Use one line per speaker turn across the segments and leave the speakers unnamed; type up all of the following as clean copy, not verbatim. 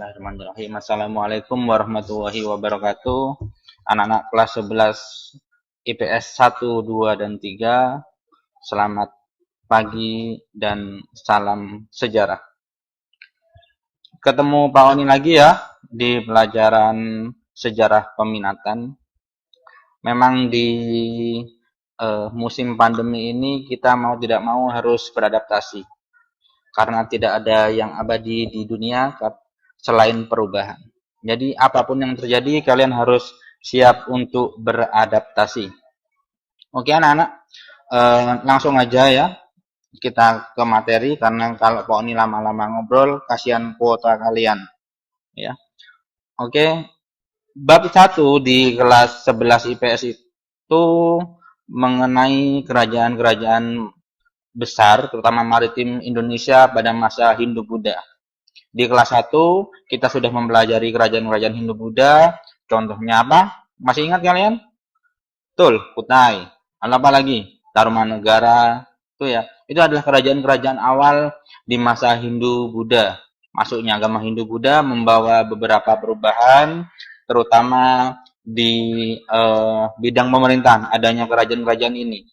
Bismillahirrahmanirrahim. Assalamualaikum warahmatullahi wabarakatuh. Anak-anak kelas 11 IPS 1, 2, dan 3. Selamat pagi dan salam sejarah. Ketemu Pak Oni lagi ya di pelajaran sejarah peminatan. Memang di musim pandemi ini kita mau tidak mau harus beradaptasi. Karena tidak ada yang abadi di dunia selain perubahan. Jadi apapun yang terjadi kalian harus siap untuk beradaptasi. Oke anak-anak, langsung aja ya kita ke materi karena kalau Pak Oni lama-lama ngobrol kasihan kuota kalian. Ya. Oke, bab 1 di kelas 11 IPS itu mengenai kerajaan-kerajaan besar, terutama maritim Indonesia pada masa Hindu-Buddha. Di kelas 1, kita sudah mempelajari kerajaan-kerajaan Hindu-Buddha. Contohnya apa? Masih ingat kalian? Betul, Kutai. Lalu apa lagi? Tarumanegara. Itu ya. Itu adalah kerajaan-kerajaan awal di masa Hindu-Buddha. Masuknya agama Hindu-Buddha membawa beberapa perubahan, terutama di bidang pemerintahan, adanya kerajaan-kerajaan ini.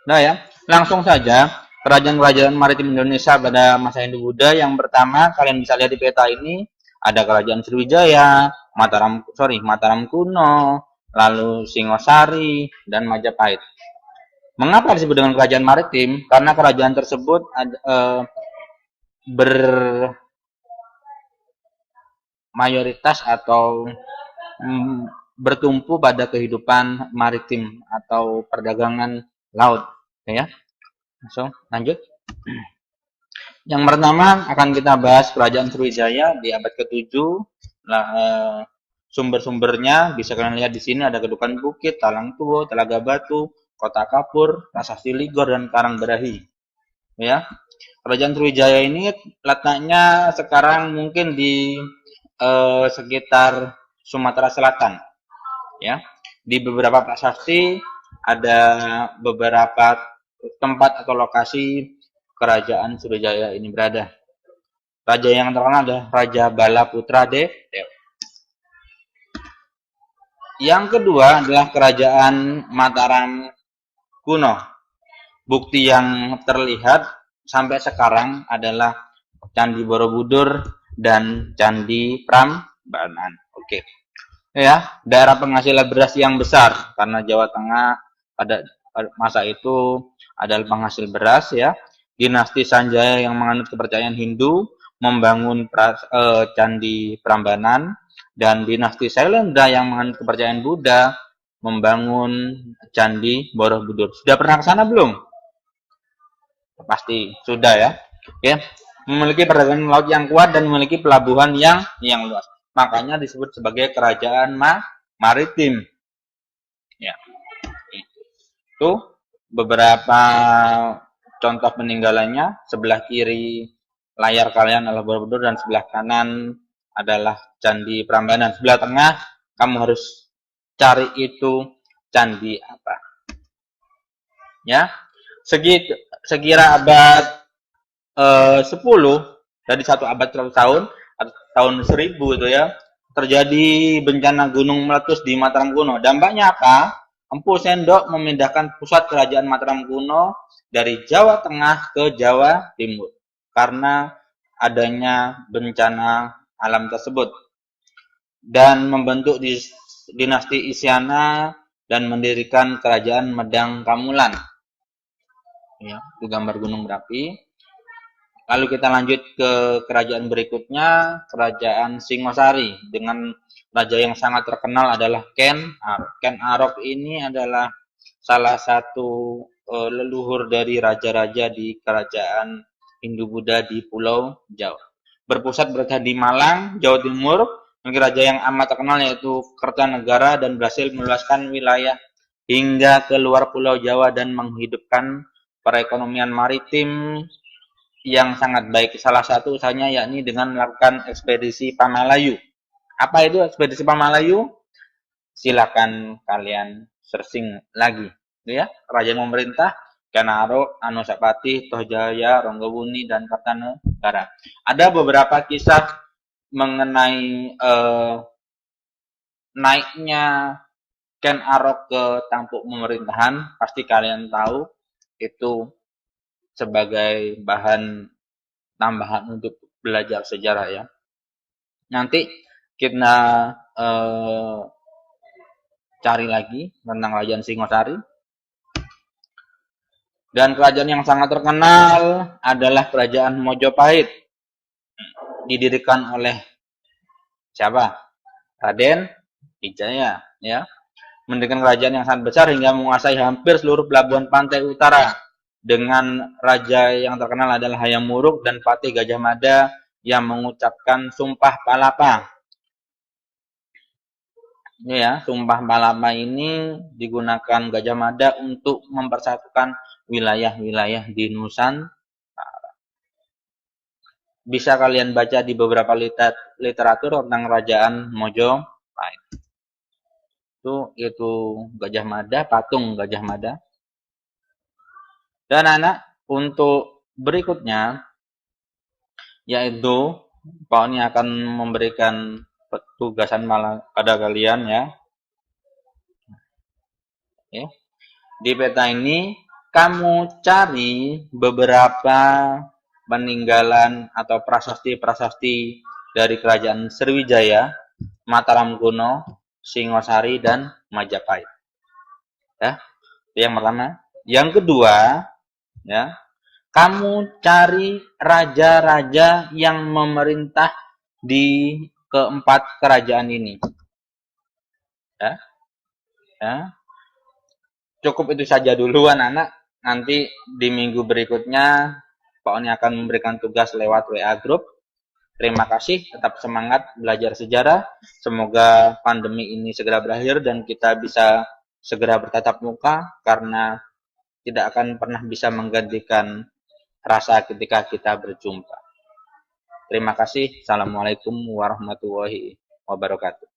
Nah ya, langsung saja kerajaan-kerajaan maritim Indonesia pada masa Hindu-Buddha. Yang pertama kalian bisa lihat di peta ini ada kerajaan Sriwijaya, Mataram kuno, lalu Singosari dan Majapahit. Mengapa disebut dengan kerajaan maritim? Karena kerajaan tersebut bermayoritas atau bertumpu pada kehidupan maritim atau perdagangan laut, ya. Langsung lanjut. Yang pertama akan kita bahas kerajaan Sriwijaya di abad ke-7. Sumber-sumbernya bisa kalian lihat di sini, ada Kedukan Bukit, Talang Tuo, Telaga Batu, Kota Kapur, Prasasti Ligor, dan Karangberahi. Ya, kerajaan Sriwijaya ini letaknya sekarang mungkin di sekitar Sumatera Selatan. Ya, di beberapa prasasti ada beberapa tempat atau lokasi kerajaan Sriwijaya ini berada. Raja yang terkenal adalah Raja Balaputra Dewa. Yang kedua adalah kerajaan Mataram kuno. Bukti yang terlihat sampai sekarang adalah Candi Borobudur dan Candi Prambanan. Oke. Ya, daerah penghasil beras yang besar karena Jawa Tengah pada masa itu adalah penghasil beras ya. Dinasti Sanjaya yang menganut kepercayaan Hindu membangun Candi Prambanan, dan dinasti Sailendra yang menganut kepercayaan Buddha membangun Candi Borobudur. Sudah pernah ke sana belum? Pasti sudah ya. Oke. Memiliki perdagangan laut yang kuat dan memiliki pelabuhan yang luas. Makanya disebut sebagai kerajaan maritim. Ya. Itu beberapa contoh peninggalannya. Sebelah kiri layar kalian adalah Borobudur dan sebelah kanan adalah Candi Prambanan. Sebelah tengah kamu harus cari itu candi apa. Ya. Sekira abad 10 dari satu abad 100 tahun, tahun 1000 itu ya, terjadi bencana gunung meletus di Mataram kuno. Dampaknya apa? Empu Sendok memindahkan pusat kerajaan Mataram kuno dari Jawa Tengah ke Jawa Timur karena adanya bencana alam tersebut, dan membentuk dinasti Isyana dan mendirikan kerajaan Medang Kamulan. Ya, itu gambar gunung berapi. Lalu kita lanjut ke kerajaan berikutnya, kerajaan Singosari dengan raja yang sangat terkenal adalah Ken Arok. Ken Arok ini adalah salah satu leluhur dari raja-raja di kerajaan Hindu-Buddha di Pulau Jawa. Berpusat di Malang, Jawa Timur, memiliki raja yang amat terkenal yaitu Kertanegara dan berhasil meluaskan wilayah hingga ke luar Pulau Jawa dan menghidupkan perekonomian maritim yang sangat baik. Salah satu usahanya yakni dengan melakukan ekspedisi Pamalayu. Apa itu ekspedisi Pamalayu? Silakan kalian searching lagi, ya. Kerajaan pemerintah Ken Arok, Anusapati, Tohjaya, Ronggowuni, dan Kertanegara. Ada beberapa kisah mengenai naiknya Ken Arok ke tampuk pemerintahan, pasti kalian tahu itu sebagai bahan tambahan untuk belajar sejarah ya. Nanti kita cari lagi tentang Kerajaan Singosari. Dan kerajaan yang sangat terkenal adalah Kerajaan Mojopahit. Didirikan oleh siapa? Raden Wijaya ya. Mendirikan kerajaan yang sangat besar hingga menguasai hampir seluruh pelabuhan pantai utara. Dengan raja yang terkenal adalah Hayam Wuruk dan Patih Gajah Mada yang mengucapkan Sumpah Palapa. Ini ya, Sumpah Palapa ini digunakan Gajah Mada untuk mempersatukan wilayah-wilayah di Nusantara. Bisa kalian baca di beberapa literatur tentang Kerajaan Mojopahit. Itu Gajah Mada, patung Gajah Mada. Dan anak untuk berikutnya yaitu Pak Oni akan memberikan tugasan pada kalian ya. Di peta ini kamu cari beberapa peninggalan atau prasasti-prasasti dari Kerajaan Sriwijaya, Mataram Kuno, Singosari dan Majapahit. Ya, yang pertama. Yang kedua, ya, kamu cari raja-raja yang memerintah di keempat kerajaan ini. Ya. Ya. Cukup itu saja dulu anak-anak. Nanti di minggu berikutnya Pak Oni akan memberikan tugas lewat WA Group. Terima kasih, tetap semangat belajar sejarah. Semoga pandemi ini segera berakhir dan kita bisa segera bertatap muka karena tidak akan pernah bisa menggantikan rasa ketika kita berjumpa. Terima kasih. Assalamualaikum warahmatullahi wabarakatuh.